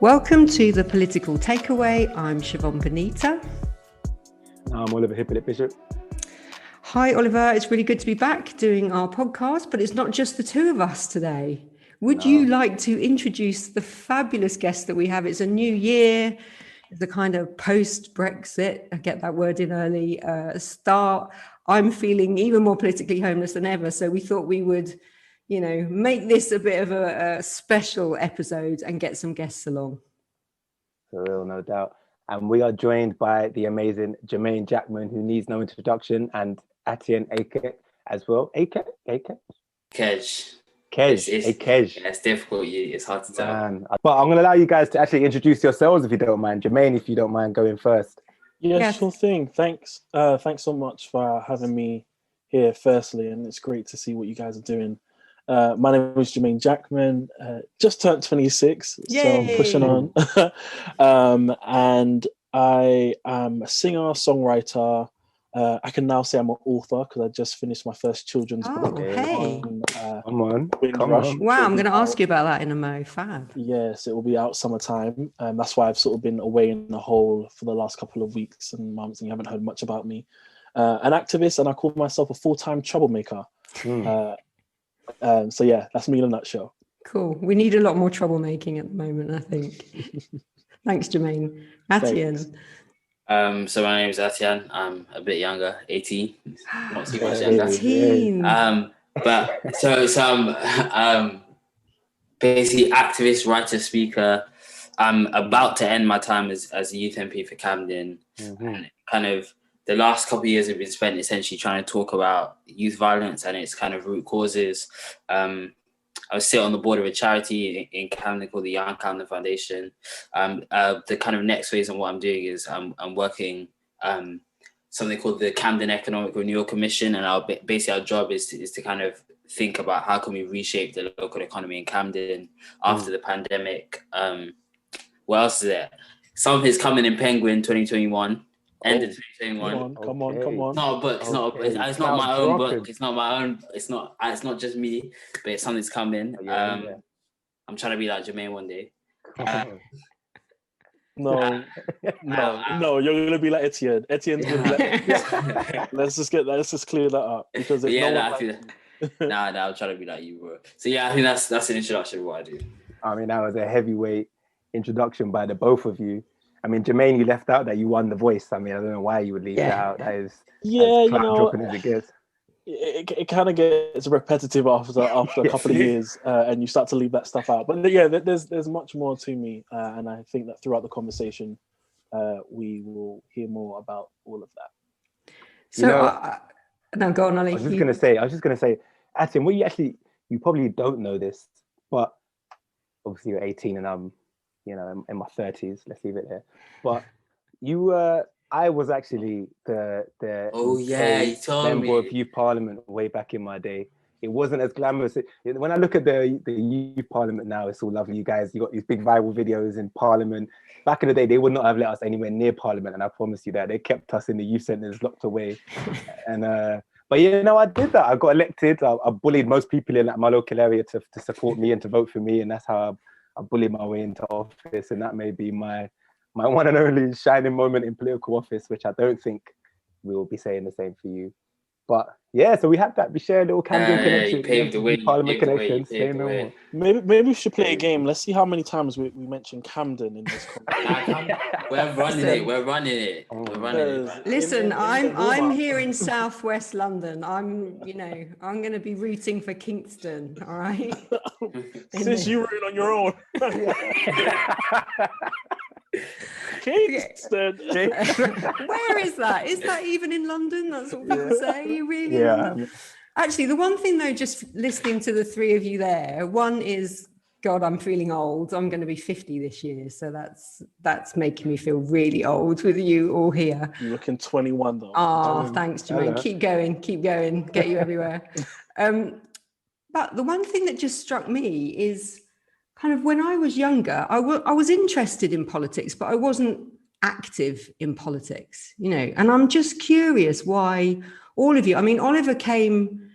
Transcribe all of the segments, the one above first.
Welcome to the Political Takeaway. I'm Siobhan Bonita. I'm Oliver, hypolite-bishop. Hi, Oliver. It's really good to be back doing our podcast, but it's not just the two of us today. Would you like to introduce the fabulous guest that we have? It's a new year, the kind of post-Brexit, I get that word in early, start. I'm feeling even more politically homeless than ever. So we thought we would, make this a bit of a special episode and get some guests along. For real, no doubt. And we are joined by the amazing Jermain Jackman, who needs no introduction, and Athian Akec as well. Akec? Kej. Akec. Yeah, it's difficult. It's hard to tell. But I'm going to allow you guys to actually introduce yourselves if you don't mind. Jermain, if you don't mind going first. Yeah, Yes. Sure thing. Thanks. Thanks so much for having me here, firstly, and it's great to see what you guys are doing. My name is Jermain Jackman, just turned 26, Yay! so I'm pushing on. And I am a singer, songwriter. I can now say I'm an author because I just finished my first children's book. Hey. Come on. Wow, I'm going to ask you about that in a mo. Fab. Yes, it will be out summertime. That's why I've sort of been away in the hole for the last couple of weeks and months, and you haven't heard much about me. An activist, and I call myself a full-time troublemaker. So yeah, that's me in a nutshell. Cool. We need a lot more troublemaking at the moment, I think. Thanks, Jermain. Athian. So my name is Athian. I'm a bit younger, 18. Not too much younger. 18. But so basically activist, writer, speaker. I'm about to end my time as a youth MP for Camden, and kind of the last couple of years have been spent essentially trying to talk about youth violence and its kind of root causes. I sit on the board of a charity in Camden called the Young Camden Foundation. The kind of next phase of what I'm doing is I'm working something called the Camden Economic Renewal Commission, and our job is to kind of think about how can we reshape the local economy in Camden after the pandemic. What else is there? Something is coming in Penguin 2021. End of 2021. Come on. It's not a book. It's not my own book. It's not my own. It's not just me. But something's coming. I'm trying to be like Jermain one day. No, you're gonna be like Etienne. Etienne's gonna be like let's just clear that up because I'm trying to be like you, bro. So yeah, I think that's an introduction of what I do. I mean, that was a heavyweight introduction by the both of you. I mean, Jermain, you left out that you won The Voice. I mean, I don't know why you would leave that out. That is dropping as it gets. It kind of gets repetitive after a couple of years, and you start to leave that stuff out. But yeah, there's much more to me, and I think that throughout the conversation, we will hear more about all of that. So, now go on, Ali. I was just going to say, Athian, you probably don't know this, but obviously you're 18 and I'm, in my 30s, let's leave it there. But I was actually the you told member of me. youth parliament way back in my day. It wasn't as glamorous. When I look at the youth parliament now, it's all lovely. You guys, you got these big viral videos in parliament. Back in the day, they would not have let us anywhere near parliament, and I promise you that. They kept us in the youth centres locked away. And but I did that. I got elected. I bullied most people in my local area to support me and to vote for me, and that's how I bullied my way into office, and that may be my one and only shining moment in political office, which I don't think we will be saying the same for you. But yeah, so we have that. We share a little Camden connection. You paved the way. Parliament connections. Maybe we should play a game. Let's see how many times we mention Camden in this conversation. We're running it. Listen, I'm here in southwest London. I'm going to be rooting for Kingston. All right. Since you root on your own. Kingston. Where is that? Is that even in London? That's what people say. You really? Yeah. Actually, the one thing though, just listening to the three of you there, one is, God, I'm feeling old. I'm going to be 50 this year, so that's making me feel really old with you all here. You're looking 21 though. Oh, thanks, Jermain. Keep going. Get you everywhere. But the one thing that just struck me is kind of when I was younger, I was interested in politics, but I wasn't active in politics, and I'm just curious why all of you, I mean, Oliver came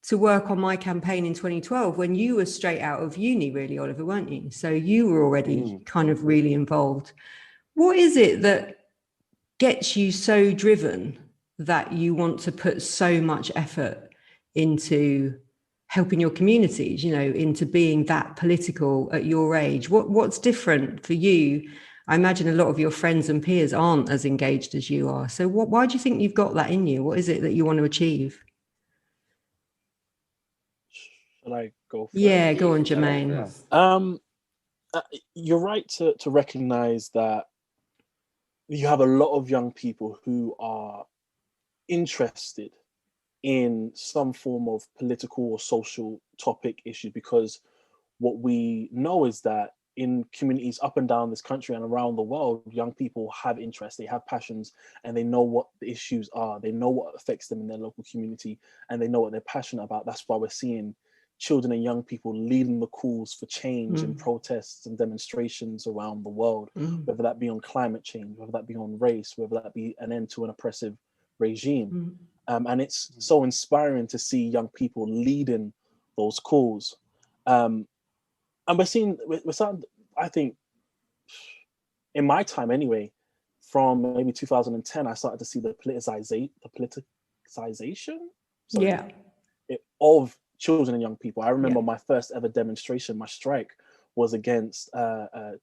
to work on my campaign in 2012 when you were straight out of uni, really, Oliver, weren't you? So you were already kind of really involved. What is it that gets you so driven that you want to put so much effort into helping your communities, you know, into being that political at your age? What's different for you? I imagine a lot of your friends and peers aren't as engaged as you are. So why do you think you've got that in you? What is it that you want to achieve? Shall I go first? Yeah, go on, Jermain. You're right to recognize that you have a lot of young people who are interested in some form of political or social topic issue, because what we know is that in communities up and down this country and around the world, young people have interests, they have passions, and they know what the issues are. They know what affects them in their local community, and they know what they're passionate about. That's why we're seeing children and young people leading the calls for change and protests and demonstrations around the world, whether that be on climate change, whether that be on race, whether that be an end to an oppressive regime. And it's so inspiring to see young people leading those calls. And we're starting, I think, in my time anyway, from maybe 2010, I started to see the politicization of children and young people. I remember my first ever demonstration, my strike, was against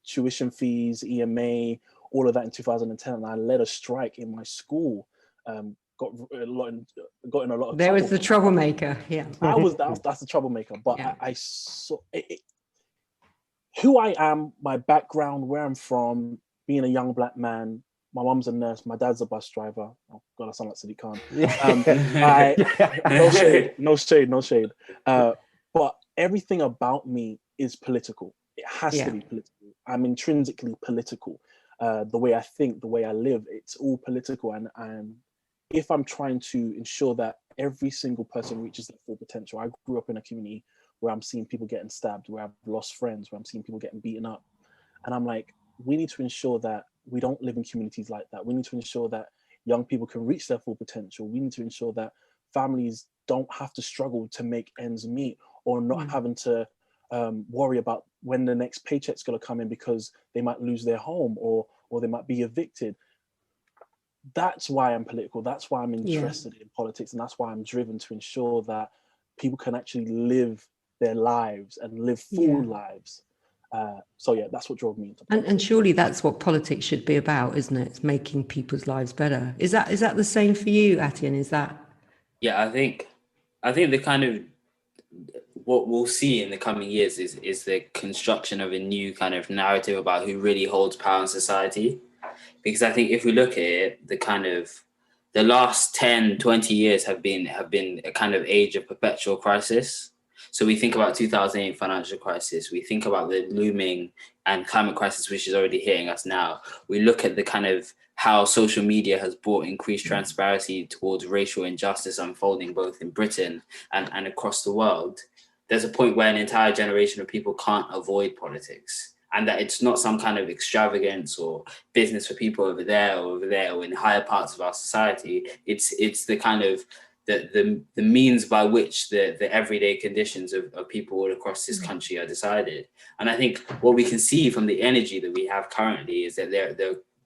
tuition fees, EMA, all of that in 2010. And I led a strike in my school. Got in a lot of trouble. There was the troublemaker. Yeah, that's the troublemaker. But I saw it, who I am, my background, where I'm from, being a young black man. My mum's a nurse. My dad's a bus driver. Oh God, I sound like Sadiq Khan. No shade. But everything about me is political. It has to be political. I'm intrinsically political. The way I think, the way I live, it's all political. And if I'm trying to ensure that every single person reaches their full potential, I grew up in a community where I'm seeing people getting stabbed, where I've lost friends, where I'm seeing people getting beaten up. And I'm like, we need to ensure that we don't live in communities like that. We need to ensure that young people can reach their full potential. We need to ensure that families don't have to struggle to make ends meet, or not having to worry about when the next paycheck's going to come in because they might lose their home or they might be evicted. That's why I'm political. That's why I'm interested in politics. And that's why I'm driven to ensure that people can actually live their lives and live full lives. That's what drove me into politics. And surely that's what politics should be about, isn't it? It's making people's lives better. Is that the same for you, Athian? Is that? Yeah, I think the kind of what we'll see in the coming years is the construction of a new kind of narrative about who really holds power in society. Because I think if we look at it, the last 10, 20 years have been a kind of age of perpetual crisis. So we think about 2008 financial crisis. We think about the looming and climate crisis, which is already hitting us now. We look at the kind of how social media has brought increased transparency towards racial injustice unfolding both in Britain and across the world. There's a point where an entire generation of people can't avoid politics, and that it's not some kind of extravagance or business for people over there or in higher parts of our society. It's the kind of the means by which the everyday conditions of people all across this country are decided. And I think what we can see from the energy that we have currently is that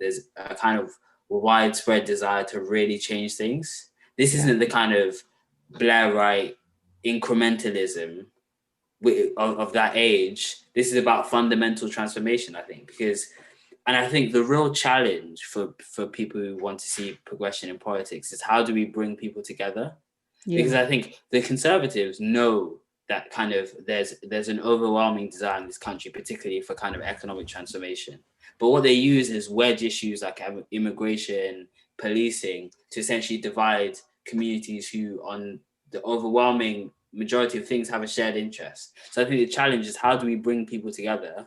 there's a kind of widespread desire to really change things. This isn't the kind of Blairite incrementalism of that age. This is about fundamental transformation, I think, and I think the real challenge for people who want to see progression in politics is how do we bring people together? Because I think the Conservatives know that kind of there's an overwhelming desire in this country, particularly for kind of economic transformation. But what they use is wedge issues like immigration, policing, to essentially divide communities who on the overwhelming majority of things have a shared interest. So I think the challenge is how do we bring people together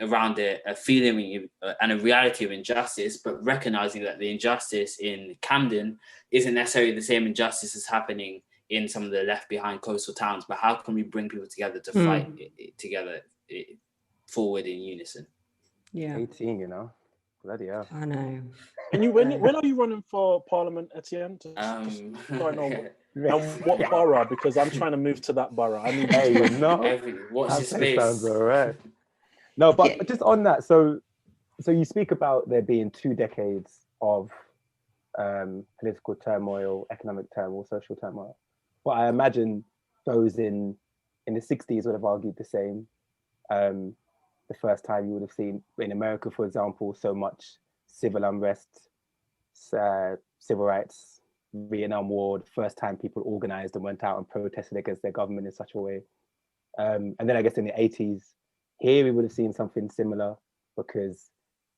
around a feeling and a reality of injustice, but recognizing that the injustice in Camden isn't necessarily the same injustice that's happening in some of the left behind coastal towns, but how can we bring people together to fight together forward in unison? 18, Bloody hell. I know. And when are you running for Parliament, Athian? So I know and what borough, because I'm trying to move to that borough. I need What's your space? Sounds all right. No, but just on that, so you speak about there being 2 decades of political turmoil, economic turmoil, social turmoil. But I imagine those in the 60s would have argued the same. The first time you would have seen in America, for example, so much civil unrest, civil rights, Vietnam War, the first time people organized and went out and protested against their government in such a way. And then I guess in the 80s, here we would have seen something similar, because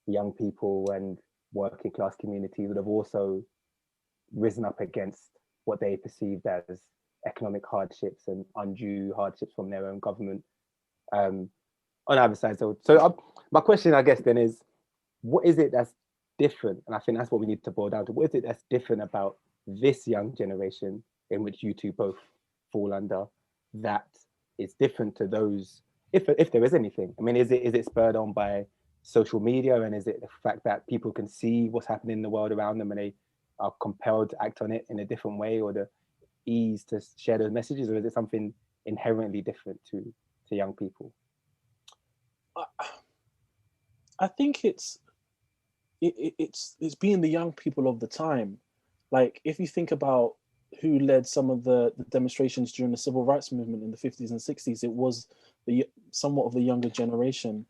young people and working class communities would have also risen up against what they perceived as economic hardships and undue hardships from their own government. On either side. So my question, I guess, then is, what is it that's different? And I think that's what we need to boil down to. What is it that's different about this young generation, in which you two both fall under, that is different to those, if there is anything? I mean, is it spurred on by social media, and is it the fact that people can see what's happening in the world around them and they are compelled to act on it in a different way, or the ease to share those messages, or is it something inherently different to young people? I think it's being the young people of the time. Like, if you think about who led some of the demonstrations during the civil rights movement in the 50s and 60s, it was somewhat of the younger generation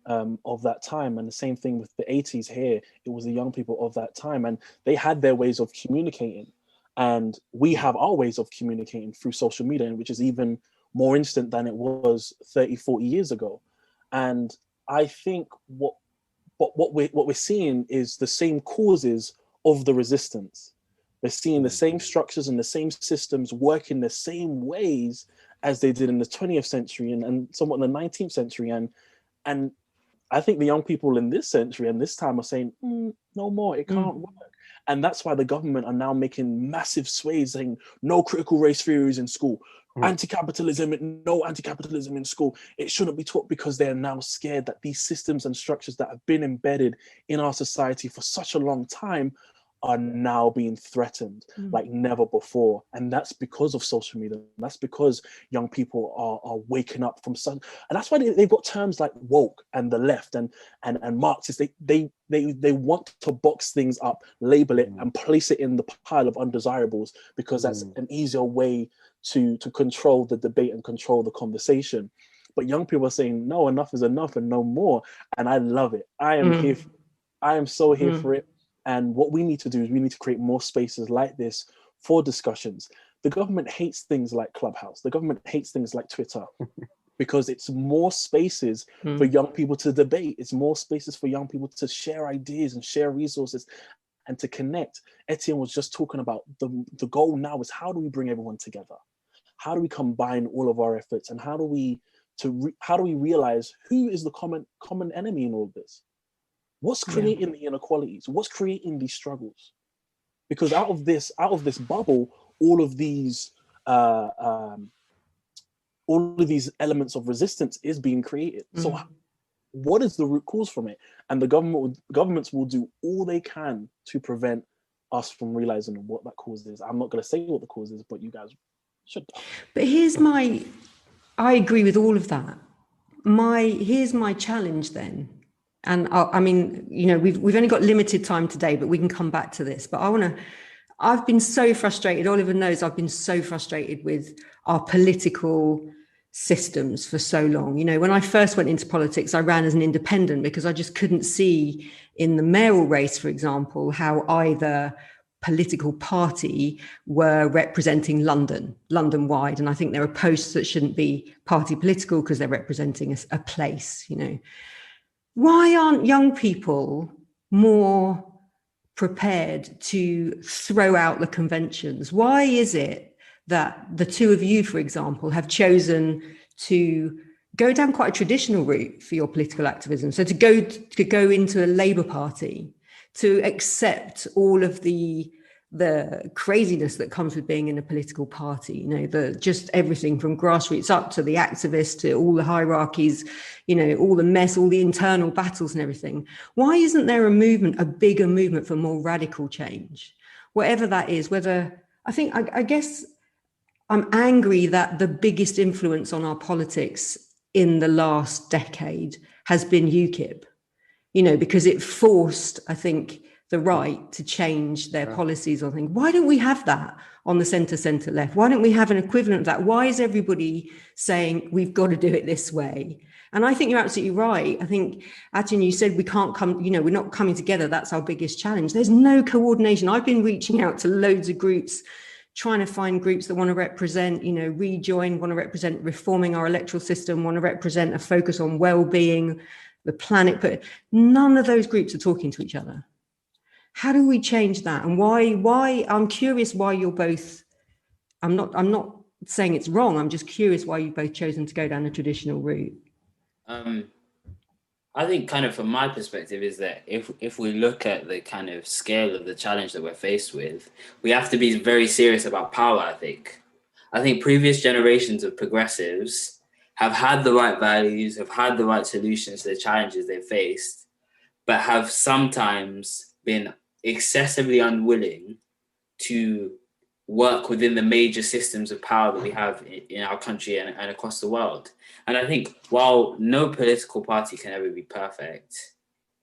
of that time. And the same thing with the 80s here, it was the young people of that time, and they had their ways of communicating. And we have our ways of communicating through social media, which is even more instant than it was 30, 40 years ago. And I think what we're seeing is the same causes of the resistance. We're seeing the same structures and the same systems work in the same ways as they did in the 20th century and somewhat in the 19th century. And I think the young people in this century and this time are saying, no more, it can't work. And that's why the government are now making massive sways saying no critical race theories in school, anti-capitalism, no anti-capitalism in school. It shouldn't be taught, because they're now scared that these systems and structures that have been embedded in our society for such a long time are now being threatened like never before. And that's because of social media. That's because young people are waking up from sun. And that's why they've got terms like woke and the left and Marxists. They want to box things up, label it, and place it in the pile of undesirables, because that's an easier way to control the debate and control the conversation. But young people are saying, no, enough is enough and no more. And I love it. I am here. I am so here for it. And what we need to do is we need to create more spaces like this for discussions. The government hates things like Clubhouse. The government hates things like Twitter, because it's more spaces for young people to debate. It's more spaces for young people to share ideas and share resources and to connect. Athian was just talking about the goal now is, how do we bring everyone together? How do we combine all of our efforts? And how do we realize who is the common enemy in all of this? What's creating the inequalities? What's creating these struggles? Because out of this bubble, all of these elements of resistance is being created. So what is the root cause from it? And the governments will do all they can to prevent us from realizing what that cause is. I'm not going to say what the cause is, but you guys should. But I agree with all of that. Here's my challenge then. And I mean, you know, we've only got limited time today, but we can come back to this. But I've been so frustrated. Oliver knows I've been so frustrated with our political systems for so long. You know, when I first went into politics, I ran as an independent because I just couldn't see in the mayoral race, for example, how either political party were representing London-wide. And I think there are posts that shouldn't be party political because they're representing a place, you know. Why aren't young people more prepared to throw out the conventions? Why is it that the two of you, for example, have chosen to go down quite a traditional route for your political activism? So to go into a Labour Party, to accept all of the the craziness that comes with being in a political party, you know, the just everything from grassroots up to the activists to all the hierarchies, you know, all the mess, all the internal battles and everything. Why isn't there a bigger movement for more radical change? Whatever that is, whether, I guess I'm angry that the biggest influence on our politics in the last decade has been UKIP, you know, because it forced, I think, the right to change their policies on things. Why don't we have that on the centre left? Why don't we have an equivalent of that? Why is everybody saying we've got to do it this way? And I think you're absolutely right. I think, Athian, you said we can't come, you know, we're not coming together. That's our biggest challenge. There's no coordination. I've been reaching out to loads of groups, trying to find groups that want to represent, you know, rejoin, want to represent reforming our electoral system, want to represent a focus on well-being, the planet, but none of those groups are talking to each other. How do we change that? And why I'm curious why you're both, I'm not saying it's wrong, I'm just curious why you've both chosen to go down a traditional route. I think kind of from my perspective is that if we look at the kind of scale of the challenge that we're faced with, we have to be very serious about power, I think. I think previous generations of progressives have had the right values, have had the right solutions to the challenges they faced, but have sometimes been excessively unwilling to work within the major systems of power that we have in our country and across the world. And I think while no political party can ever be perfect,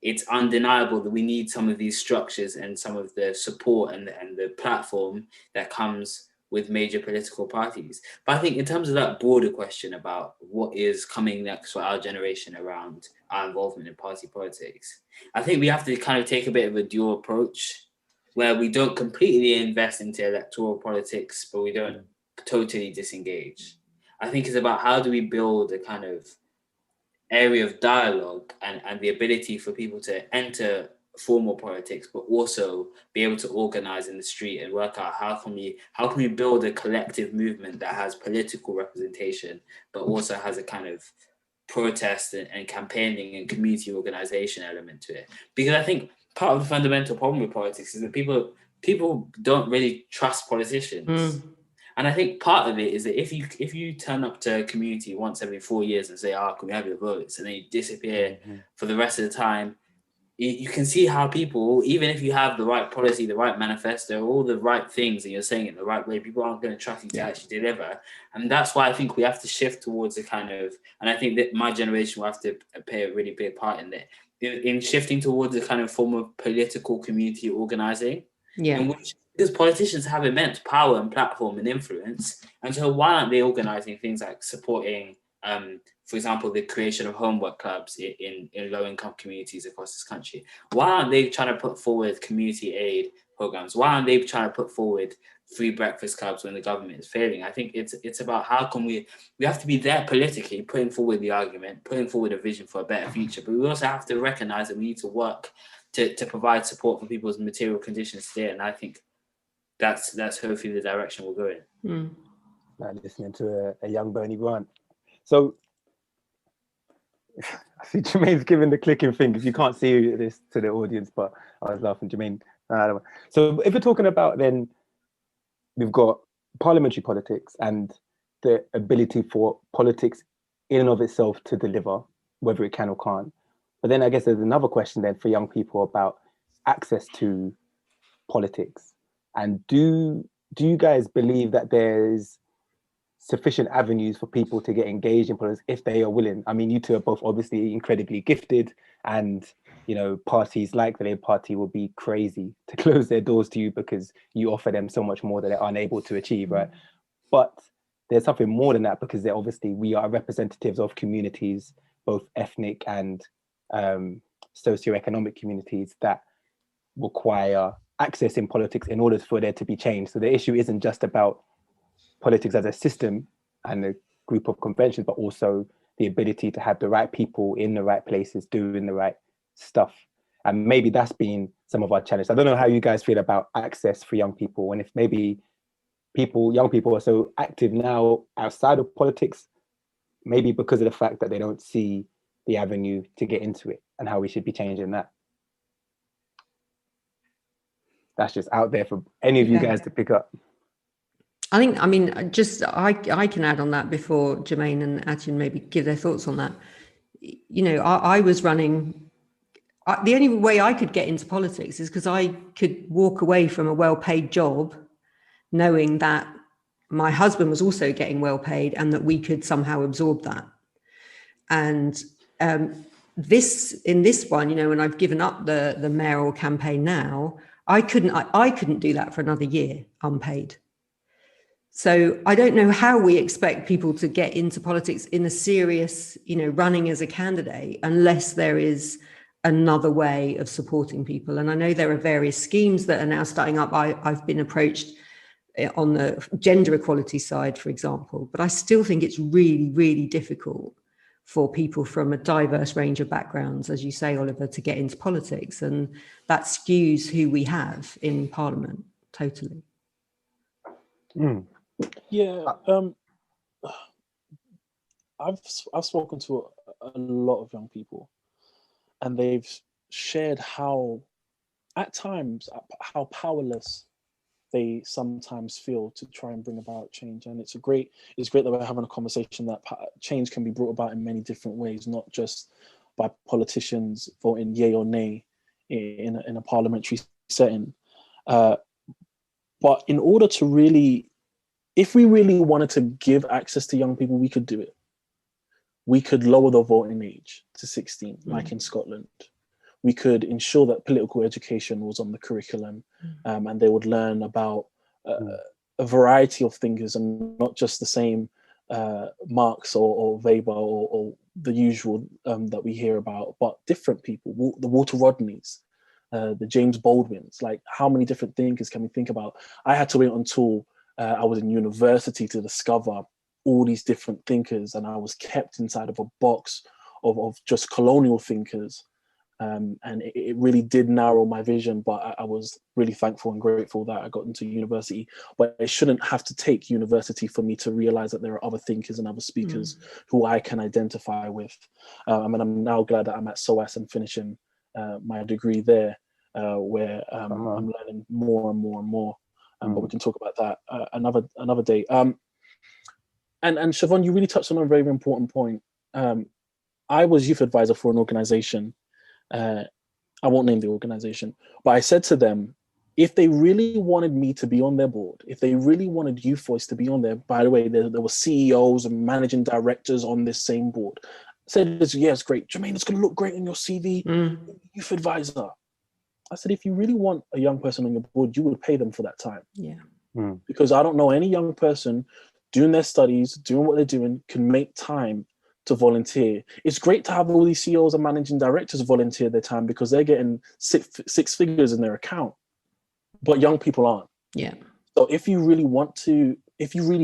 it's undeniable that we need some of these structures and some of the support and the platform that comes with major political parties. But I think in terms of that broader question about what is coming next for our generation around our involvement in party politics, I think we have to kind of take a bit of a dual approach where we don't completely invest into electoral politics, but we don't totally disengage. I think it's about how do we build a kind of area of dialogue and the ability for people to enter formal politics, but also be able to organize in the street and work out how can we build a collective movement that has political representation, but also has a kind of protest and campaigning and community organization element to it. Because I think part of the fundamental problem with politics is that people don't really trust politicians. And I think part of it is that if you turn up to a community once every 4 years and say, can we have your votes? And then you disappear for the rest of the time, you can see how people, even if you have the right policy, the right manifesto, all the right things, and you're saying it the right way, people aren't going to trust you to actually deliver. And that's why I think we have to shift towards a kind of, and I think that my generation will have to play a really big part in that, in shifting towards a kind of form of political community organizing, in which, because politicians have immense power and platform and influence, and so why aren't they organizing things like supporting, for example, the creation of homework clubs in low-income communities across this country? Why aren't they trying to put forward community aid programs? Why aren't they trying to put forward free breakfast clubs when the government is failing? I think it's about how can we have to be there politically, putting forward the argument, putting forward a vision for a better future, but we also have to recognize that we need to work to provide support for people's material conditions today. And I think that's hopefully the direction we'll go in. Like listening to a young Bernie Grant. So I see Jermain's giving the clicking thing, because you can't see this to the audience, but I was laughing, Jermain. So if we're talking about, then we've got parliamentary politics and the ability for politics in and of itself to deliver, whether it can or can't. But then I guess there's another question then for young people about access to politics. And do you guys believe that there's sufficient avenues for people to get engaged in politics if they are willing? I mean, you two are both obviously incredibly gifted, and you know, parties like the Labour Party will be crazy to close their doors to you because you offer them so much more that they're unable to achieve, right? But there's something more than that, because we are representatives of communities, both ethnic and socioeconomic communities, that require access in politics in order for there to be change. So the issue isn't just about politics as a system and a group of conventions, but also the ability to have the right people in the right places doing the right stuff. And maybe that's been some of our challenge. I don't know how you guys feel about access for young people, and if maybe young people are so active now outside of politics, maybe because of the fact that they don't see the avenue to get into it, and how we should be changing that. that's just out there for any of you guys to pick up. I think, I mean, just I can add on that before Jermain and Athian maybe give their thoughts on that. You know, I was running, the only way I could get into politics is because I could walk away from a well-paid job knowing that my husband was also getting well paid and that we could somehow absorb that. And in this one, you know, when I've given up the mayoral campaign now, I couldn't do that for another year unpaid. So I don't know how we expect people to get into politics in a serious, you know, running as a candidate unless there is another way of supporting people. And I know there are various schemes that are now starting up. I've been approached on the gender equality side, for example, but I still think it's really, really difficult for people from a diverse range of backgrounds, as you say, Oliver, to get into politics. And that skews who we have in Parliament, totally. Yeah, I've spoken to a lot of young people, and they've shared how, at times, how powerless they sometimes feel to try and bring about change. And it's great that we're having a conversation that change can be brought about in many different ways, not just by politicians voting yay or nay in a parliamentary setting. But in order to really, if we really wanted to give access to young people, we could do it. We could lower the voting age to 16, like in Scotland. We could ensure that political education was on the curriculum, and they would learn about a variety of thinkers and not just the same Marx or Weber or the usual that we hear about, but different people, the Walter Rodneys, the James Baldwins. Like, how many different thinkers can we think about? I had to wait until I was in university to discover all these different thinkers, and I was kept inside of a box of just colonial thinkers. And it really did narrow my vision, but I was really thankful and grateful that I got into university. But it shouldn't have to take university for me to realize that there are other thinkers and other speakers who I can identify with. And I'm now glad that I'm at SOAS and finishing my degree there, where I'm learning more and more and more. But we can talk about that another day. And Siobhan, you really touched on a very important point. I was youth advisor for an organization. I won't name the organization, but I said to them, if they really wanted me to be on their board, if they really wanted Youth Voice to be on there, by the way, there were CEOs and managing directors on this same board. I said, yeah, it's great. Jermain, it's going to look great on your CV, youth advisor. I said, if you really want a young person on your board, you would pay them for that time. Yeah. Because I don't know any young person doing their studies, doing what they're doing, can make time to volunteer. It's great to have all these CEOs and managing directors volunteer their time because they're getting six figures in their account, but young people aren't. Yeah. So if you really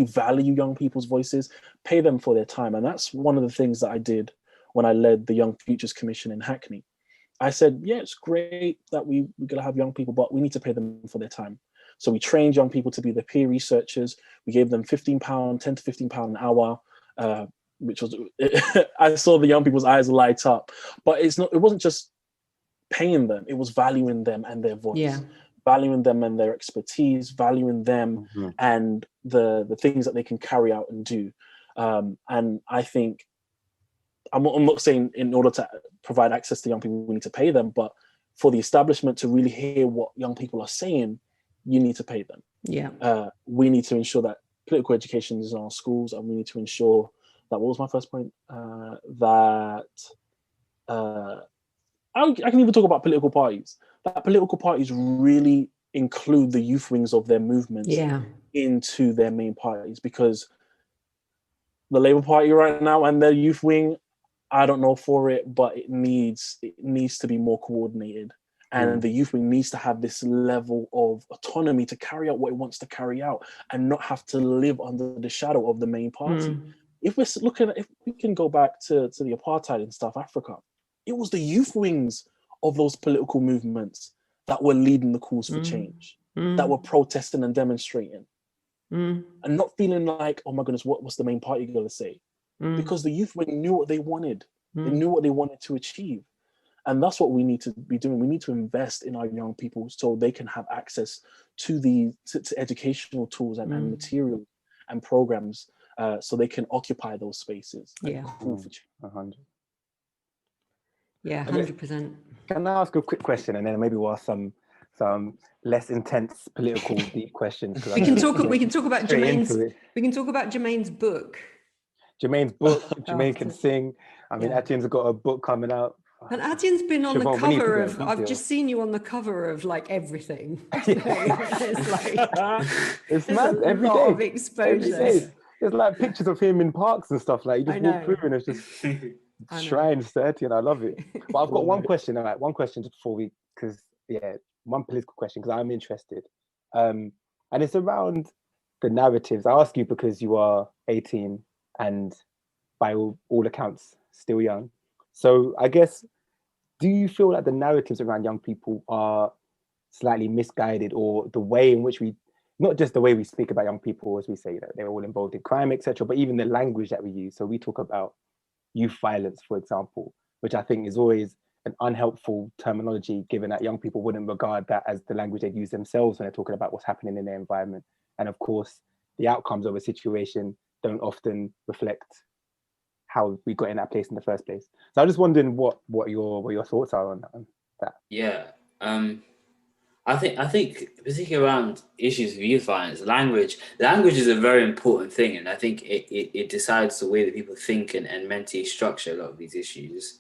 value young people's voices, pay them for their time. And that's one of the things that I did when I led the Young Futures Commission in Hackney. I said, yeah, it's great that we're going to have young people, but we need to pay them for their time. So we trained young people to be the peer researchers. We gave them £10 to £15 an hour, which was, I saw the young people's eyes light up. But it wasn't just paying them, it was valuing them and their voice, valuing them and their expertise, valuing them and the things that they can carry out and do. And I think, I'm not saying in order to provide access to young people, we need to pay them, but for the establishment to really hear what young people are saying, you need to pay them. Yeah. We need to ensure that political education is in our schools, and we need to ensure that, what was my first point? I can even talk about political parties. That political parties really include the youth wings of their movements into their main parties, because the Labour Party right now and their youth wing, I don't know for it, but it needs to be more coordinated. And the youth wing needs to have this level of autonomy to carry out what it wants to carry out and not have to live under the shadow of the main party. If we can go back to the apartheid in South Africa, it was the youth wings of those political movements that were leading the calls for change, that were protesting and demonstrating, and not feeling like, oh my goodness, what's the main party going to say? Because the youth wing knew what they wanted. They knew what they wanted to achieve. And that's what we need to be doing. We need to invest in our young people so they can have access to to educational tools and material and programs, so they can occupy those spaces. Yeah. Call for change. 100. Yeah, 100%. Can I ask a quick question, and then maybe we'll ask some less intense political deep questions? We can talk about straight into it. Jermain's book. Jermain's book. Jermain can sing. I mean, Yeah. Athian's got a book coming out. And Athian's been on Siobhan, the we need to cover get of, a I've video. just seen you on the cover of like everything. It's like, It's there's mad a every lot day. of exposure. Every day. There's like pictures of him in parks and stuff. Like you just I walk know. through and it's just I know. shrines to Athian. I love it. But I've got one question. All right, one question just before we, because one political question because I'm interested, and it's around the narratives. I ask you because you are 18 and by all accounts still young. So I guess, do you feel like the narratives around young people are slightly misguided, or the way in which we, not just the way we speak about young people as we say that they're all involved in crime, etc., but even the language that we use? So we talk about youth violence, for example, which I think is always an unhelpful terminology, given that young people wouldn't regard that as the language they'd use themselves when they're talking about what's happening in their environment. And of course, the outcomes of a situation don't often reflect how we got in that place in the first place. So I'm just wondering what your thoughts are on that. Yeah, I think particularly around issues of youth violence, language is a very important thing, and I think it decides the way that people think and mentally structure a lot of these issues.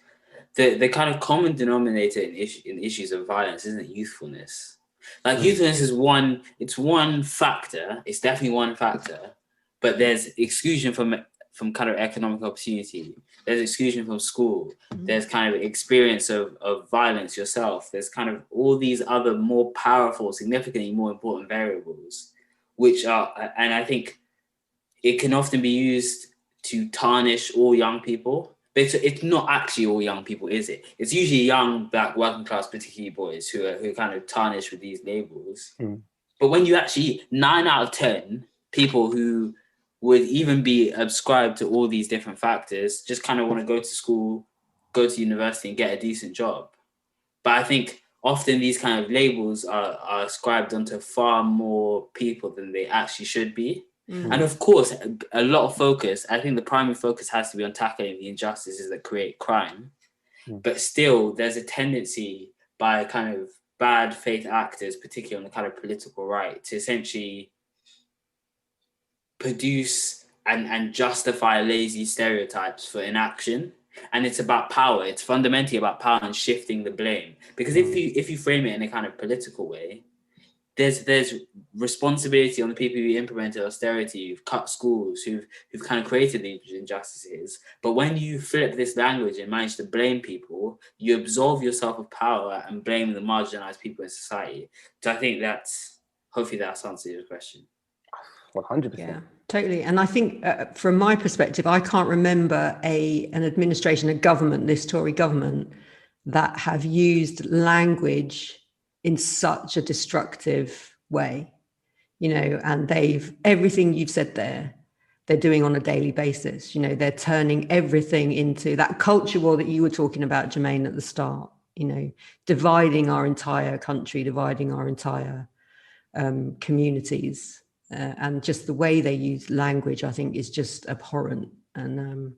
The kind of common denominator in issues of violence isn't youthfulness. Like youthfulness is one factor. It's definitely one factor, but there's exclusion from kind of economic opportunity. There's exclusion from school. There's kind of experience of violence yourself. There's kind of all these other more powerful, significantly more important variables, which are, and I think it can often be used to tarnish all young people. But it's not actually all young people, is it? It's usually young Black working class, particularly boys, who are kind of tarnished with these labels. But when you actually, 9 out of 10 people who would even be ascribed to all these different factors just kind of want to go to school, go to university and get a decent job. But I think often these kind of labels are ascribed onto far more people than they actually should be. And of course, a lot of focus, I think the primary focus has to be on tackling the injustices that create crime. But still, there's a tendency by kind of bad faith actors, particularly on the kind of political right, to essentially produce and justify lazy stereotypes for inaction. And it's about power. It's fundamentally about power and shifting the blame. Because if you frame it in a kind of political way, there's responsibility on the people who implemented austerity, who've cut schools, who've kind of created these injustices. But when you flip this language and manage to blame people, you absolve yourself of power and blame the marginalized people in society. So I think hopefully that's answered your question. 100%. Yeah, totally. And I think from my perspective, I can't remember an administration, a government, this Tory government, that have used language in such a destructive way, and everything you've said there, they're doing on a daily basis. They're turning everything into that culture war that you were talking about, Jermain, at the start, dividing our entire country, dividing our entire communities. And just the way they use language, I think, is just abhorrent. And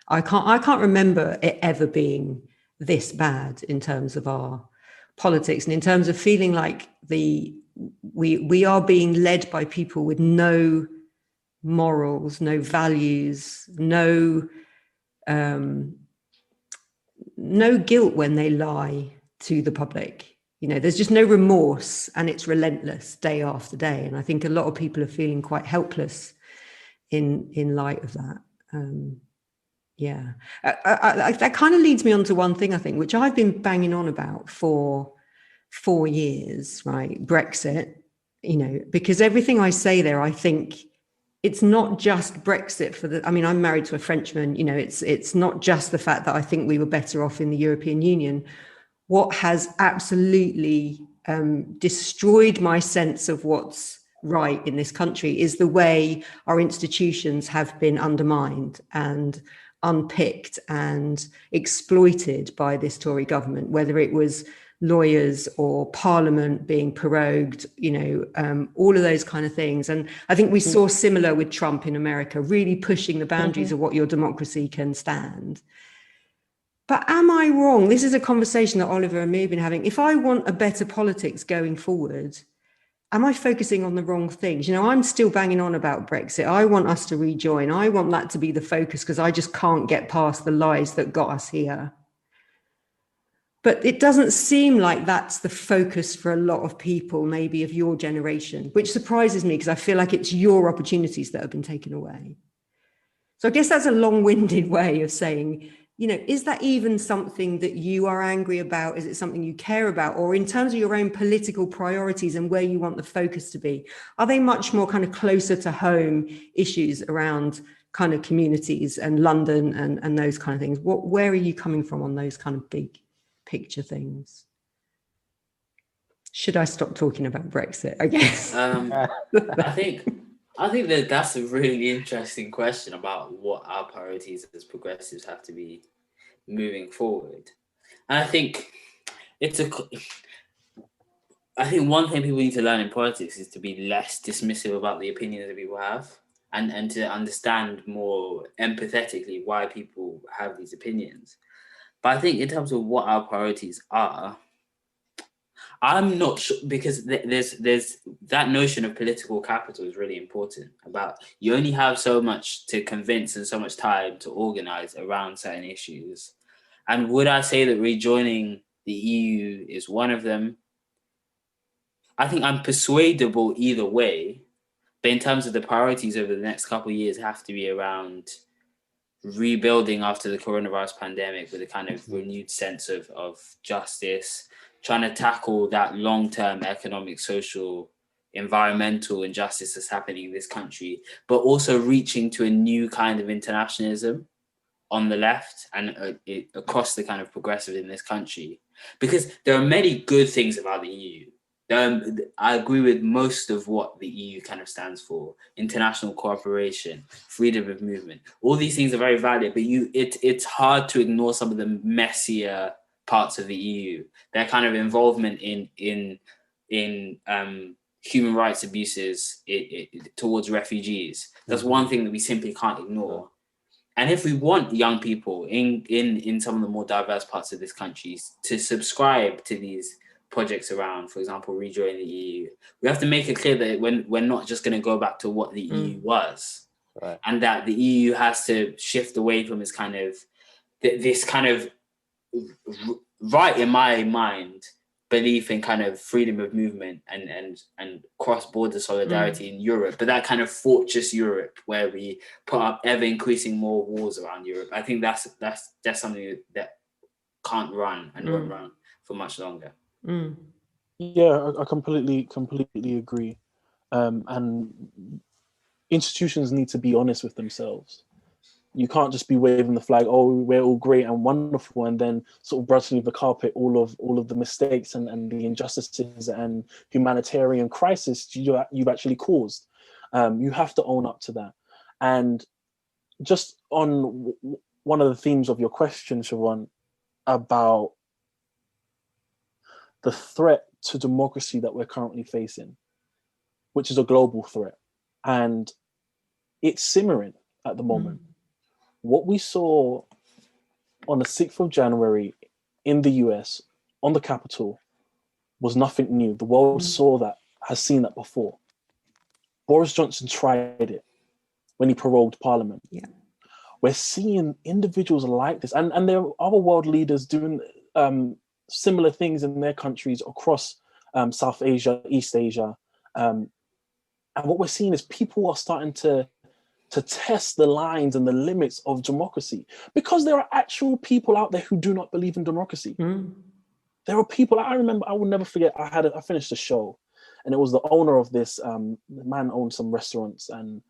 I can't remember it ever being this bad in terms of our politics and in terms of feeling like we are being led by people with no morals, no values, no guilt when they lie to the public. There's just no remorse, and it's relentless day after day. And I think a lot of people are feeling quite helpless in light of that. That kind of leads me on to one thing, I think, which I've been banging on about for 4 years, right? Brexit, because everything I say there, I think it's not just Brexit I'm married to a Frenchman, it's not just the fact that I think we were better off in the European Union. What has absolutely destroyed my sense of what's right in this country is the way our institutions have been undermined. And unpicked and exploited by this Tory government, whether it was lawyers or Parliament being prorogued, all of those kind of things. And I think we saw similar with Trump in America, really pushing the boundaries of what your democracy can stand. But am I wrong? This is a conversation that Oliver and me have been having. If I want a better politics going forward, am I focusing on the wrong things? I'm still banging on about Brexit. I want us to rejoin. I want that to be the focus because I just can't get past the lies that got us here. But it doesn't seem like that's the focus for a lot of people, maybe of your generation, which surprises me because I feel like it's your opportunities that have been taken away. So I guess that's a long-winded way of saying, is that even something that you are angry about? Is it something you care about? Or in terms of your own political priorities and where you want the focus to be, are they much more kind of closer to home issues around kind of communities and London and those kind of things? Where are you coming from on those kind of big picture things? Should I stop talking about Brexit, I guess? I think that that's a really interesting question about what our priorities as progressives have to be moving forward. And I think one thing people need to learn in politics is to be less dismissive about the opinions that people have and to understand more empathetically why people have these opinions. But I think in terms of what our priorities are, I'm not sure, because there's that notion of political capital is really important. About you only have so much to convince and so much time to organize around certain issues. And would I say that rejoining the EU is one of them? I think I'm persuadable either way, but in terms of the priorities over the next couple of years have to be around rebuilding after the coronavirus pandemic with a kind of renewed sense of justice, trying to tackle that long-term economic, social, environmental injustice that's happening in this country, but also reaching to a new kind of internationalism on the left and across the kind of progressive in this country. Because there are many good things about the EU. I agree with most of what the EU kind of stands for: international cooperation, freedom of movement. All these things are very valid, but it's hard to ignore some of the messier parts of the EU. Their kind of involvement in human rights abuses towards refugees. That's one thing that we simply can't ignore. And if we want young people in some of the more diverse parts of this country to subscribe to these projects around, for example, rejoining the EU, we have to make it clear that we're not just going to go back to what the EU was, right, and that the EU has to shift away from this kind of right, in my mind, belief in kind of freedom of movement and cross-border solidarity in Europe, but that kind of fortress Europe where we put up ever-increasing more walls around Europe. I think that's something that can't run and won't run for much longer. Yeah, I completely agree. And institutions need to be honest with themselves. You can't just be waving the flag, oh, we're all great and wonderful, and then sort of brushing under the carpet all of the mistakes and the injustices and humanitarian crisis you've actually caused. You have to own up to that. And just on one of the themes of your question, Siobhan, about the threat to democracy that we're currently facing, which is a global threat, and it's simmering at the moment. What we saw on the 6th of January in the US, on the Capitol, was nothing new. The world saw that, has seen that before. Boris Johnson tried it when he prorogued Parliament. Yeah. We're seeing individuals like this, and there are other world leaders doing similar things in their countries across South Asia, East Asia. And what we're seeing is people are starting to test the lines and the limits of democracy, because there are actual people out there who do not believe in democracy. There are people, I remember, I will never forget, I finished a show, and it was the owner of this, the man owned some restaurants and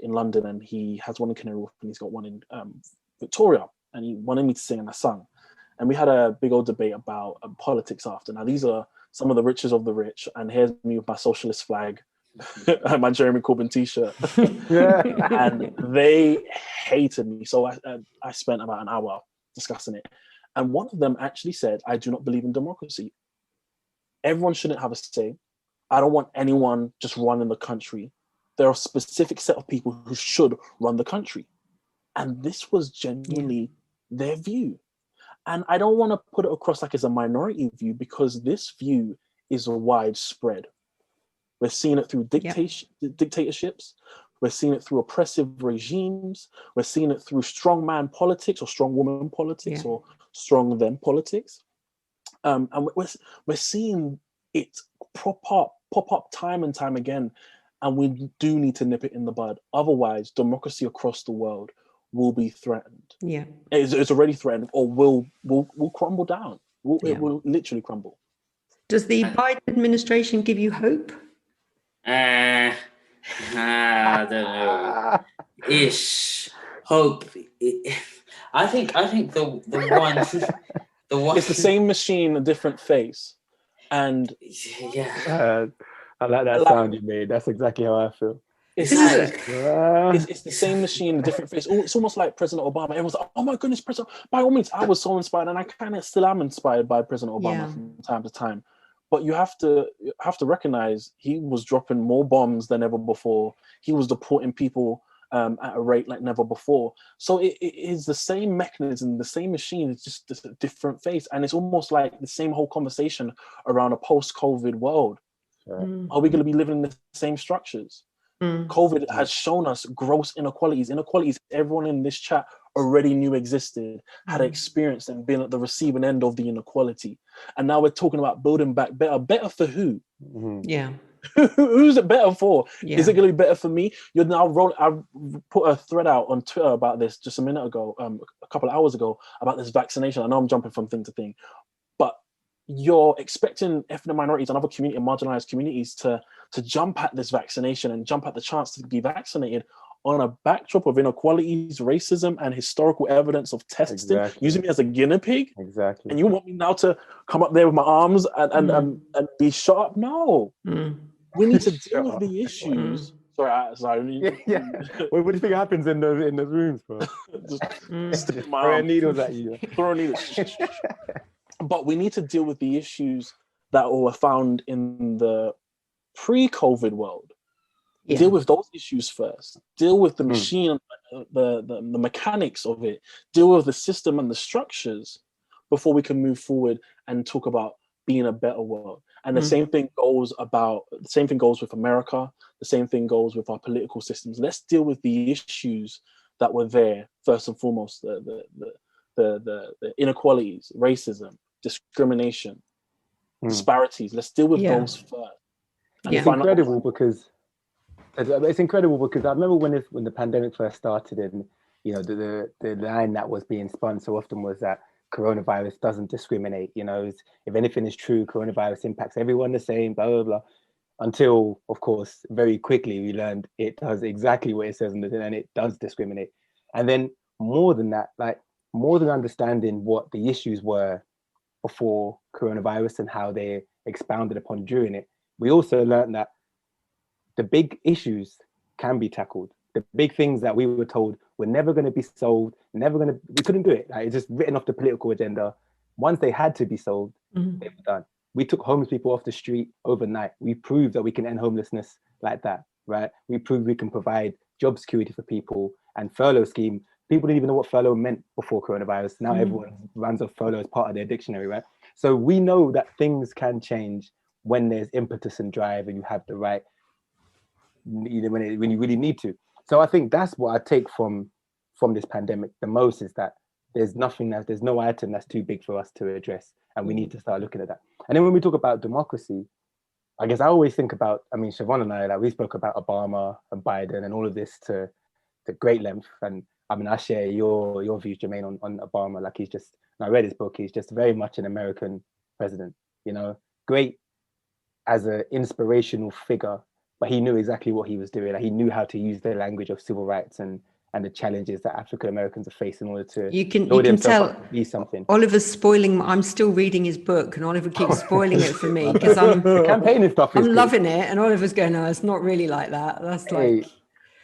in London, and he has one in Canary Wharf and he's got one in Victoria, and he wanted me to sing and I sang. And we had a big old debate about politics after. Now, these are some of the richest of the rich, and here's me with my socialist flag my Jeremy Corbyn t-shirt. Yeah. And they hated me. So I spent about an hour discussing it. And one of them actually said, I do not believe in democracy. Everyone shouldn't have a say. I don't want anyone just running the country. There are a specific set of people who should run the country. And this was genuinely their view. And I don't want to put it across like it's a minority view, because this view is widespread. We're seeing it through dictatorships. We're seeing it through oppressive regimes. We're seeing it through strong man politics or strong woman politics or strong them politics. And we're seeing it pop up time and time again. And we do need to nip it in the bud. Otherwise, democracy across the world will be threatened. Yeah, it's already threatened, or will crumble down. It will literally crumble. Does the Biden administration give you hope? I don't know. Ish. Hope. I think the one. It's the same machine, a different face, and I like that sound you made. That's exactly how I feel. It's the same machine, a different face. It's almost like President Obama. Everyone's like, "Oh my goodness, President!" By all means, I was so inspired, and I kind of still am inspired by President Obama from time to time. But you have to recognize he was dropping more bombs than ever before. He was deporting people at a rate like never before. So it is the same mechanism, the same machine. It's just a different face, and it's almost like the same whole conversation around a post-COVID world. Are we going to be living in the same structures? COVID has shown us gross inequalities. Everyone in this chat already knew existed, had experienced and been at the receiving end of the inequality. And now we're talking about building back better. Better for who? Yeah. Who's it better for? Yeah. Is it going to be better for me? You're now rolling. I put a thread out on Twitter about this just a minute ago, a couple of hours ago, about this vaccination. I know I'm jumping from thing to thing, but you're expecting ethnic minorities and other marginalized communities to jump at this vaccination and jump at the chance to be vaccinated on a backdrop of inequalities, racism, and historical evidence of testing, using me as a guinea pig. Exactly. And you want me now to come up there with my arms and be shut up? No. We need to deal with the issues. Sorry. What do you think happens in those rooms, bro? Just stick my throwing arm. needles at you. Throwing needles. But we need to deal with the issues that were found in the pre-COVID world. Deal with those issues first. Deal with the machine, the mechanics of it. Deal with the system and the structures before we can move forward and talk about being a better world. And the same thing goes with America. The same thing goes with our political systems. Let's deal with the issues that were there first and foremost. The inequalities, racism, discrimination, disparities. Let's deal with those first. It's incredible because I remember when the pandemic first started, and the line that was being spun so often was that coronavirus doesn't discriminate. If anything is true, coronavirus impacts everyone the same, blah blah blah. Until, of course, very quickly we learned it does exactly what it says in the tin, and it does discriminate. And then more than that, more than understanding what the issues were before coronavirus and how they expounded upon during it, we also learned that the big issues can be tackled. The big things that we were told were never going to be solved, we couldn't do it. It's just written off the political agenda. Once they had to be solved, they were done. We took homeless people off the street overnight. We proved that we can end homelessness like that, right? We proved we can provide job security for people and furlough scheme. People didn't even know what furlough meant before coronavirus. Now everyone runs off furlough as part of their dictionary, right? So we know that things can change when there's impetus and drive and you have the right, when you really need to. So I think that's what I take from this pandemic the most, is that there's no item that's too big for us to address, and we need to start looking at that. And then when we talk about democracy, I guess I always think about, Siobhan and I, we spoke about Obama and Biden and all of this to great length. And I share your views, Jermain, on Obama. I read his book, he's just very much an American president, great as an inspirational figure, but he knew exactly what he was doing. He knew how to use the language of civil rights and and the challenges that African Americans are facing in order to You can themselves tell up to be something. Oliver's spoiling. I'm still reading his book, and Oliver keeps spoiling it for me because I'm The campaigning stuff is good. loving it, and Oliver's going, "No, it's not really like that." That's Hey, like,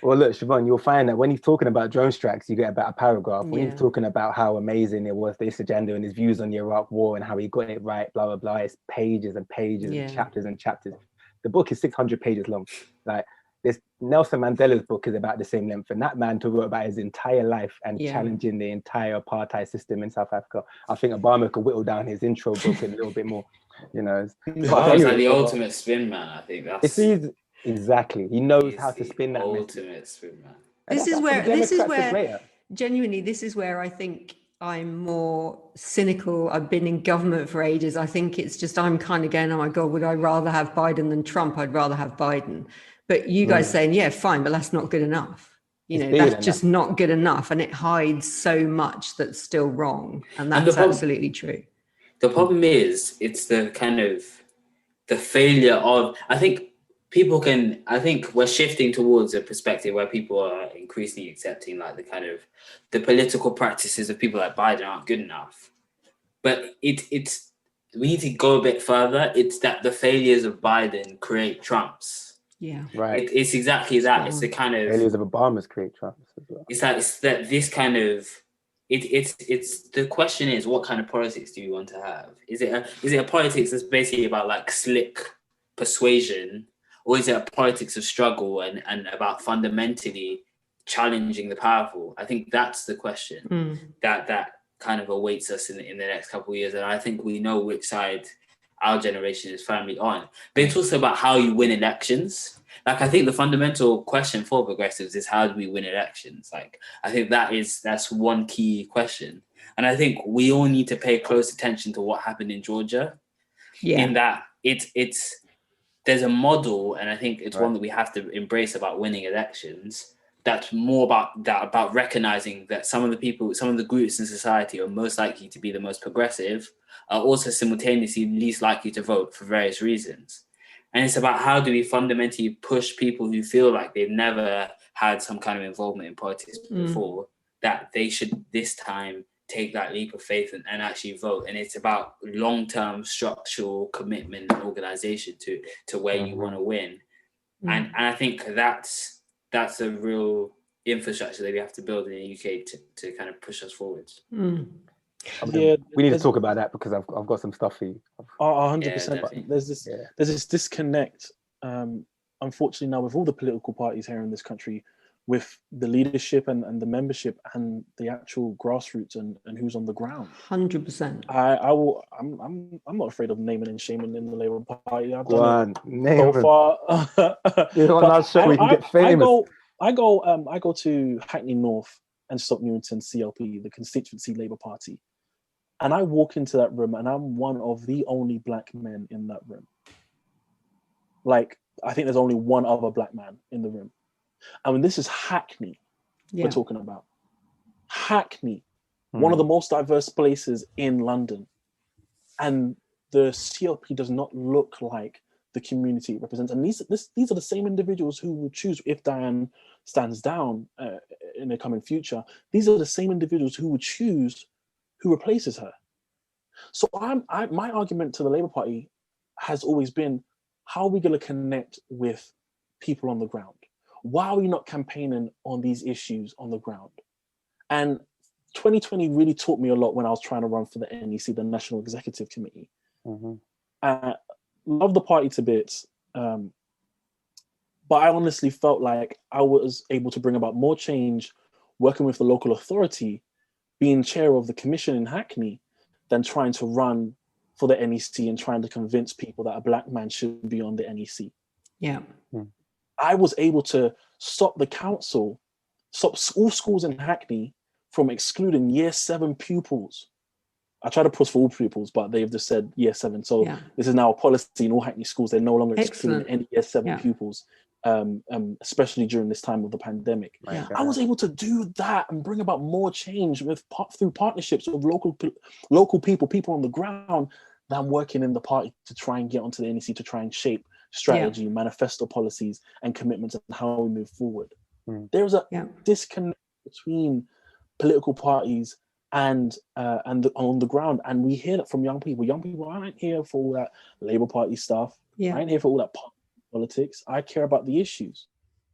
well, look, Siobhan, you'll find that when he's talking about drone strikes, you get about a paragraph. When Yeah. he's talking about how amazing it was, this agenda and his views on the Iraq War and how he got it right, blah blah blah. It's pages and pages Yeah. and chapters and chapters. The book is 600 pages long. Like this, Nelson Mandela's book is about the same length, and that man talked about his entire life and Yeah. challenging the entire apartheid system in South Africa. I think Obama could whittle down his intro book a little bit more, you know. Obama's like the ultimate spin man. I think that's exactly. He knows how to spin that ultimate message. spin man. this is where genuinely, this is where I think I'm more cynical. I've been in government for ages. I think it's just, I'm kind of going, oh my God, would I rather have Biden than Trump? I'd rather have Biden. But you guys saying, yeah, fine, but that's not good enough. You know, that's just not good enough. And it hides so much that's still wrong. And that's absolutely true. The problem is, it's the kind of the failure of, I think we're shifting towards a perspective where people are increasingly accepting like the kind of the political practices of people like Biden aren't good enough. But it's we need to go a bit further. It's that the failures of Biden create Trumps. Yeah, right. It's exactly that. It's the kind of failures of Obama's create Trumps as well. It's that this kind of it's the question is, what kind of politics do you want to have? Is it a politics that's basically about like slick persuasion, or is it a politics of struggle and about fundamentally challenging the powerful? I think that's the question that kind of awaits us in the next couple of years, and I think we know which side our generation is firmly on. But it's also about how you win elections. Like, I think the fundamental question for progressives is, how do we win elections? Like, I think that's one key question. And I think we all need to pay close attention to what happened in Georgia. Yeah. In that there's a model, and I think it's one that we have to embrace about winning elections. That's more about recognizing that some of the groups in society are most likely to be the most progressive, are also simultaneously least likely to vote for various reasons. And it's about how do we fundamentally push people who feel like they've never had some kind of involvement in politics before, that they should this time take that leap of faith and actually vote. And it's about long-term structural commitment and organization to where you want to win. And I think that's a real infrastructure that we have to build in the UK to kind of push us forwards. Yeah, we need to talk about that, because I've got some stuff for you. 100%. But there's this disconnect, unfortunately, now with all the political parties here in this country, with the leadership and the membership and the actual grassroots and who's on the ground. 100%. I'm not afraid of naming and shaming in the Labour Party. I've done it so far. You're on that show, we can get famous. I go to Hackney North and Stoke Newington CLP, the constituency Labour Party. And I walk into that room and I'm one of the only black men in that room. Like, I think there's only one other black man in the room. I mean, this is Hackney we're talking about. Hackney, one of the most diverse places in London. And the CLP does not look like the community it represents. And these are the same individuals who will choose, if Diane stands down in the coming future, these are the same individuals who would choose who replaces her. So my argument to the Labour Party has always been, how are we going to connect with people on the ground? Why are we not campaigning on these issues on the ground? And 2020 really taught me a lot when I was trying to run for the NEC, the National Executive Committee. Love the party to bits, but I honestly felt like I was able to bring about more change working with the local authority, being chair of the commission in Hackney, than trying to run for the NEC and trying to convince people that a black man should be on the NEC. Yeah. I was able to stop the council, stop all schools in Hackney from excluding year 7 pupils. I try to push for all pupils, but they've just said year 7. So this is now a policy in all Hackney schools. They're no longer excluding any year 7 pupils, especially during this time of the pandemic. I was able to do that and bring about more change through partnerships with local people on the ground, than working in the party to try and get onto the NEC to try and shape strategy, manifesto policies and commitments and how we move forward. There's a disconnect between political parties and on the ground. And we hear that from young people. Young people aren't here for all that Labour Party stuff. I ain't here for all that politics. I care about the issues.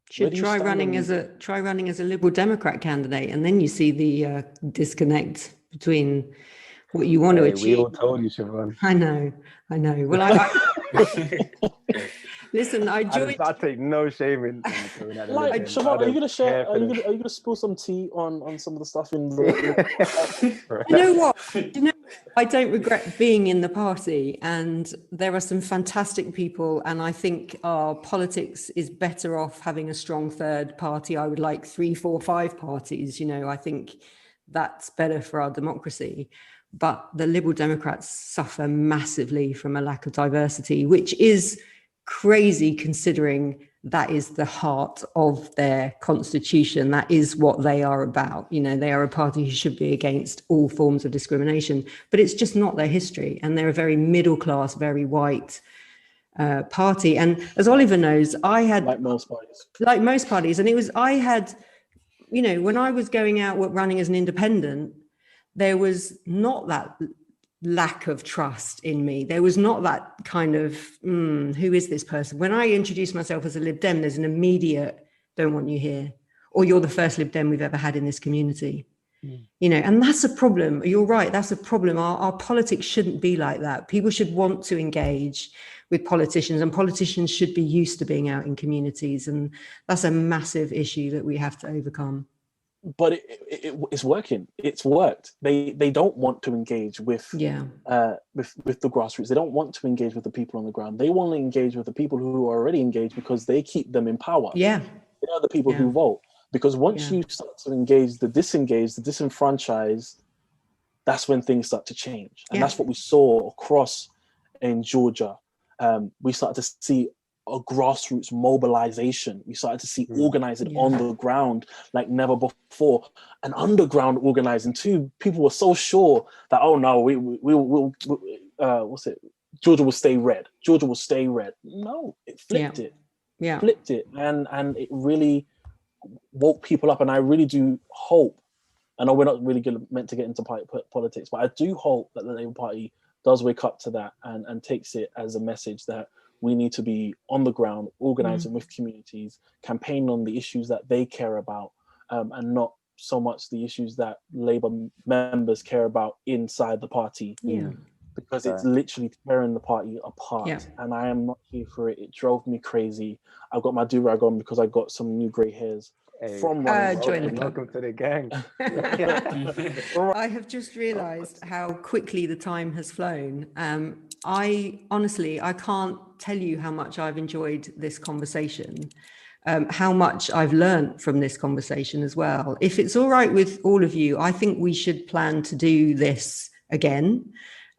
Should try running as a Liberal Democrat candidate, and then you see the disconnect between what you want to achieve. We all told you, Siobhan. I know. Well, listen, I take no shame in doing that. Like, Siobhan, are you gonna share? Are you gonna spill some tea on some of the stuff in the? You know what? I don't regret being in the party, and there are some fantastic people, and I think our politics is better off having a strong third party. I would like 3, 4, 5 parties. I think that's better for our democracy. But the Liberal Democrats suffer massively from a lack of diversity, which is crazy considering that is the heart of their constitution. That is what they are about. They are a party who should be against all forms of discrimination, but it's just not their history. And they're a very middle class, very white party. And as Oliver knows, I had like most parties. And when I was going out running as an independent, there was not that lack of trust in me. There was not that kind of, who is this person? When I introduced myself as a Lib Dem, there's an immediate, don't want you here, or you're the first Lib Dem we've ever had in this community. And that's a problem. You're right, that's a problem. Our politics shouldn't be like that. People should want to engage with politicians, and politicians should be used to being out in communities. And that's a massive issue that we have to overcome. But it's working. It's worked. They don't want to engage with the grassroots. They don't want to engage with the people on the ground. They want to engage with the people who are already engaged because they keep them in power. Yeah, they are the people who vote. Because once you start to engage the disengaged, the disenfranchised, that's when things start to change. And that's what we saw across in Georgia. We started to see a grassroots mobilization. We started to see organizing on the ground like never before, and underground organizing too. People were so sure that, oh no, we'll Georgia will stay red. Georgia will stay red. No, it flipped it. Yeah, flipped it, and it really woke people up. And I really do hope. I know we're not really meant to get into politics, but I do hope that the Labour Party does wake up to that and takes it as a message that we need to be on the ground, organizing with communities, campaigning on the issues that they care about, and not so much the issues that Labour members care about inside the party. Because it's literally tearing the party apart. And I am not here for it. It drove me crazy. I've got my do-rag on because I got some new grey hairs. From join the club. Welcome to the gang. I have just realized how quickly the time has flown. I can't tell you how much I've enjoyed this conversation, how much I've learned from this conversation as well. If it's all right with all of you, I think we should plan to do this again.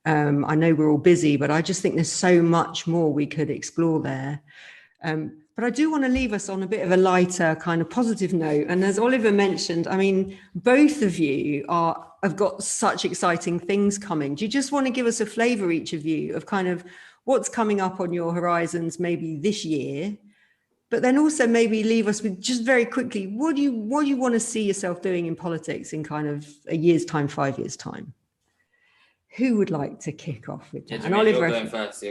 I know we're all busy, but I just think there's so much more we could explore there. But I do want to leave us on a bit of a lighter kind of positive note. And as Oliver mentioned, I mean, both of you have got such exciting things coming. Do you just want to give us a flavour, each of you, of kind of what's coming up on your horizons maybe this year? But then also maybe leave us with just very quickly, what do you want to see yourself doing in politics in kind of a year's time, 5 years' time? Who would like to kick off with that? Yeah, and Oliver, you're going first.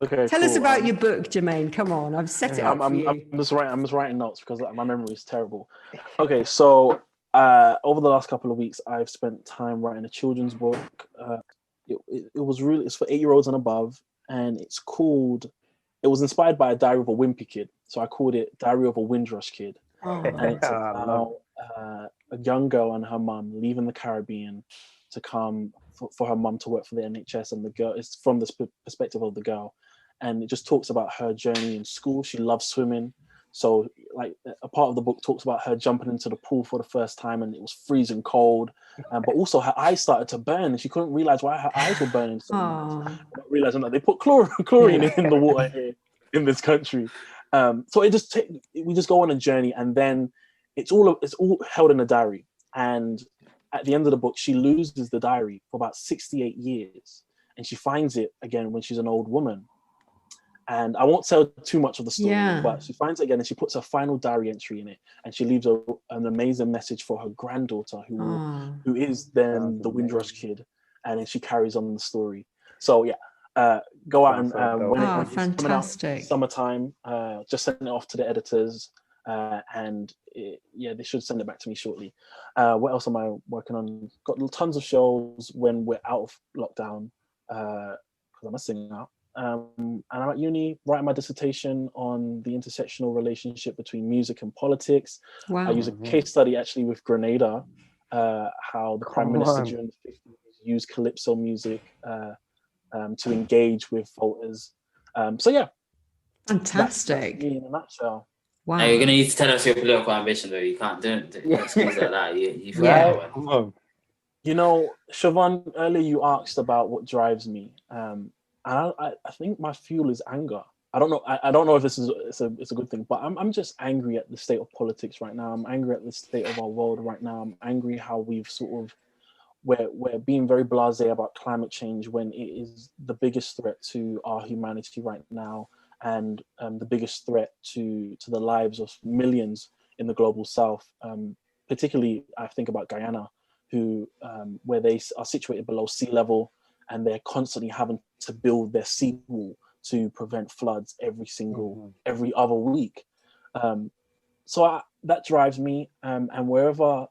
Okay, Tell us about your book, Jermain. Come on, I've set it up for you. I'm just writing notes because my memory is terrible. Okay, so over the last couple of weeks, I've spent time writing a children's book. It's for 8-year-olds and above, and it was inspired by a diary of a wimpy kid. So I called it Diary of a Windrush Kid. And it's about a young girl and her mum leaving the Caribbean to come for her mum to work for the NHS, and the girl is from the perspective of the girl. And it just talks about her journey in school. She loves swimming. So like a part of the book talks about her jumping into the pool for the first time, and it was freezing cold. But also her eyes started to burn, and she couldn't realize why her eyes were burning so much. Not realizing that they put chlorine in the water here in this country. So we just go on a journey, and then it's all held in a diary. And at the end of the book, she loses the diary for about 68 years, and she finds it again when she's an old woman. And I won't tell too much of the story, Yeah. but she finds it again and she puts her final diary entry in it, and she leaves an amazing message for her granddaughter, who is then the Windrush kid, and then she carries on the story. So yeah, go out and when it's coming out, summertime, just send it off to the editors, and they should send it back to me shortly. What else am I working on? Got tons of shows when we're out of lockdown, because I'm a singer. And I'm at uni writing my dissertation on the intersectional relationship between music and politics. Wow. I use a case study actually with Grenada, how the Prime Minister during the 50s used calypso music to engage with voters. So yeah. Fantastic. That's me in a nutshell. Wow. Now, you're going to need to tell us your political ambition, though. You can't do things like that. You forget that one. You know, Siobhan, earlier you asked about what drives me. I think my fuel is anger. I don't know if this is it's a good thing, but I'm just angry at the state of politics right now. I'm angry at the state of our world right now. I'm angry how we've we're being very blasé about climate change when it is the biggest threat to our humanity right now, and the biggest threat to the lives of millions in the global south. Particularly, I think about Guyana, who where they are situated below sea level, and they're constantly having to build their seawall to prevent floods every other week. So that drives me, and wherever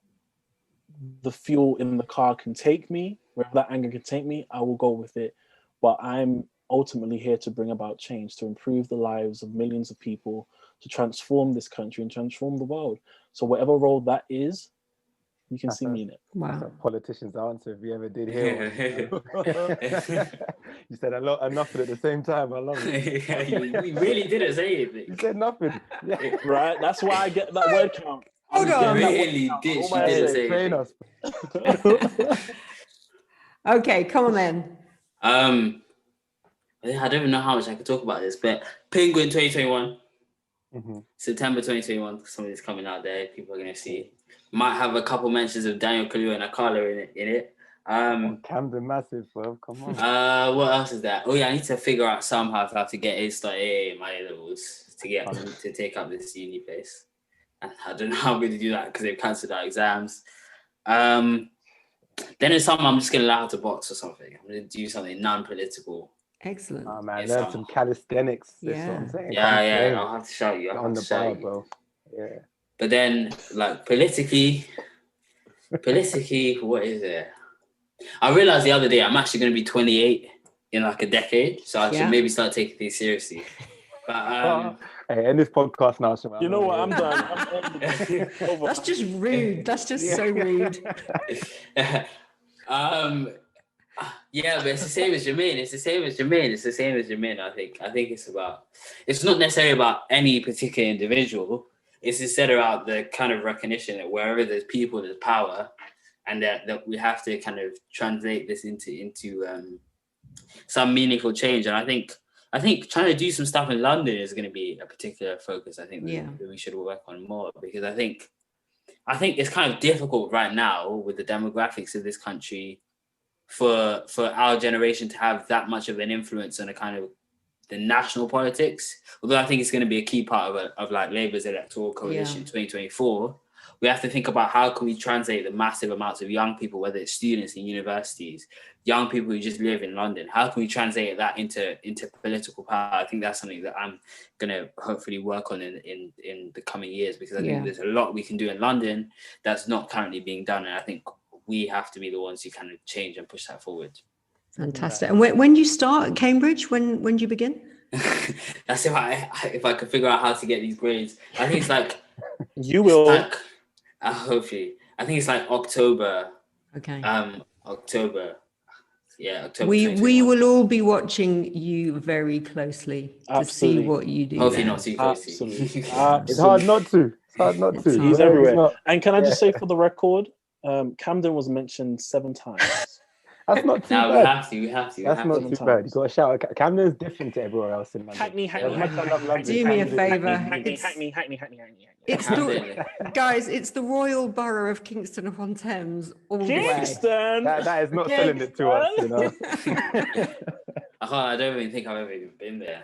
the fuel in the car can take me, wherever that anger can take me, I will go with it. But I'm ultimately here to bring about change, to improve the lives of millions of people, to transform this country and transform the world. So whatever role that is, you can see me in it. Wow. That's a politician's answer, if you ever did hear it. You said enough at the same time. I love it. Yeah, you really didn't say anything. You said nothing. Yeah. Right? That's why I get that word count. Hold on. Really did. She didn't say Train anything. us. Okay, come on then. I don't even know how much I could talk about this, but Penguin 2021, September 2021, something's coming out there. People are going to see. Might have a couple mentions of Daniel Kaluuya and Akala in it. Camden massive, bro. Come on. What else is that? Oh yeah, I need to figure out somehow how to get A in my A levels to take up this uni place. And I don't know how I'm going to do that because they've cancelled our exams. Then there's something I'm just going to learn how to box or something. I'm going to do something non-political. Excellent. Oh man, learn some calisthenics. That's what I'm saying. Yeah. I'll have to show you. On the bar, bro. Yeah. But then, like, politically, what is it? I realized the other day I'm actually going to be 28 in like a decade, so I should maybe start taking things seriously. But hey, end this podcast now, Siobhan. You know what? I'm done. That's just rude. That's just so rude. Yeah, but it's the same as Jermain. I think it's not necessarily about any particular individual. It's instead about the kind of recognition that wherever there's people, there's power, and that we have to kind of translate this into some meaningful change. And I think trying to do some stuff in London is going to be a particular focus. I think that we should work on more, because I think it's kind of difficult right now with the demographics of this country for our generation to have that much of an influence on a kind of the national politics. Although I think it's going to be a key part of like Labour's electoral coalition 2024. We have to think about how can we translate the massive amounts of young people, whether it's students in universities, young people who just live in London. How can we translate that into political power? I think that's something that I'm going to hopefully work on in the coming years, because I think there's a lot we can do in London that's not currently being done. And I think we have to be the ones who kind of change and push that forward. Fantastic. And when do you start at Cambridge? When do you begin? That's if I could figure out how to get these grades. I think it's like you will. Hopefully, I think it's like October. Okay. October. Yeah, October. We will all be watching you very closely to see what you do. Hopefully not too closely. Absolutely. It's hard not to. He's everywhere. And can I just say for the record, Camden was mentioned 7 times. That's not too bad. We have to. That's not too bad. You got to shout out. Camden is different to everywhere else in London. Hackney. Do me a favour. Hackney. It's it's the Royal Borough of Kingston upon Thames all the way. Kingston. That is not selling it to us, you know. I don't even think I've ever even been there.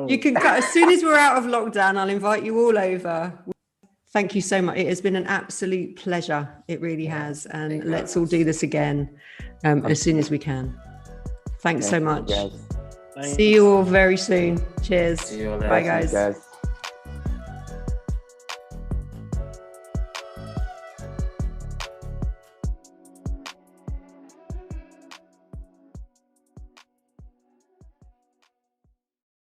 You can cut as soon as we're out of lockdown. I'll invite you all over. Thank you so much. It has been an absolute pleasure. It really has. And let's all do this again as soon as we can. Thanks so much. See you all very soon. Cheers. See you all later. Bye, guys.